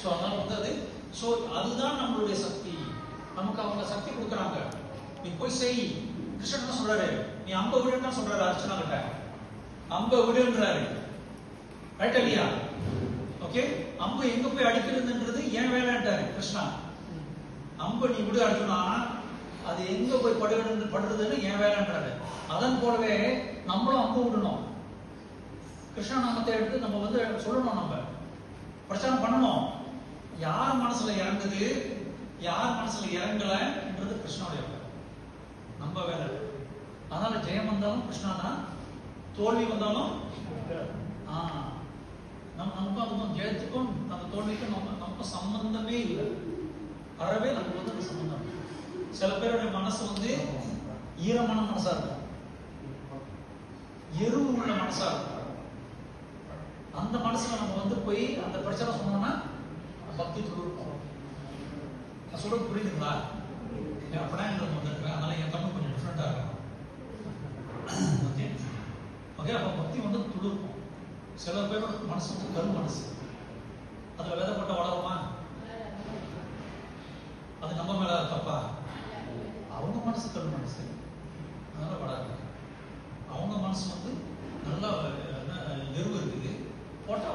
So அதனால வந்து அது ஸோ அதுதான் நம்மளுடைய சக்தி. நமக்கு அவங்க சக்தி கொடுக்குறாங்க. நீ போய் செய். கிருஷ்ணன் என்ன சொல்றாரு? நீ அம்ப விடுன்னு சொல்றாரு அர்ச்சனா கிட்ட. அம்ப விடுன்றாரு. ரைட் இல்லையா? ஓகே, அம்பு எங்க போய் அடிக்கிறதுன்றது ஏன் வேலைன்றாரு கிருஷ்ணா. அம்பு நீ விடு அர்ஜுனா, அது எங்க போய் படுறதுன்னு ஏன் வேலைன்றாரு. அதன் போலவே நம்மளும் அம்பு விடணும். கிருஷ்ண நாமத்தை எடுத்து நம்ம வந்து சொல்லணும், நம்ம பிரச்சாரம் பண்ணணும். யார் மனசுல இறங்குது, யார் மனசுல இறங்கலன்றது கிருஷ்ணனுடைய வேலை, நம்ம வேலை. அதனால ஜெயம் வந்தாலும் கிருஷ்ணா தான், தோல்வி வந்தாலும் நமக்கும் அதுக்கும் ஜெயத்துக்கும் அந்த தோல்விக்கும் நமக்கு சம்பந்தமே இல்லை. அறவே நமக்கு வந்து அந்த சம்பந்தம். சில பேருடைய மனசு வந்து ஈரமான மனசா இருக்கும், எருவு உள்ள மனசா இருக்கும். அந்த மனசுல நம்ம வந்து போய் அந்த பிரச்சனை சொன்னோம்னா பக்தி துருக்கும். நான் சொல்றது புரியுதுங்களா? அப்படின்னா எங்களுக்கு வந்துருக்கேன், அதனால என் தமிழ் கொஞ்சம் டிஃப்ரெண்டா இருக்கும். ஓகே ஓகே, அப்ப பக்தி வந்து துளிர்க்கும். சில பேரோட மனசு வந்து கரு மனசு, அதுல விதைப்பட்ட வளருமா? அது நம்ம மேல தப்பா? அவங்க மனசு கரு மனசு, அதனால வளராது. அவங்க மனசு வந்து நல்லா எருவு இருக்குது போட்டா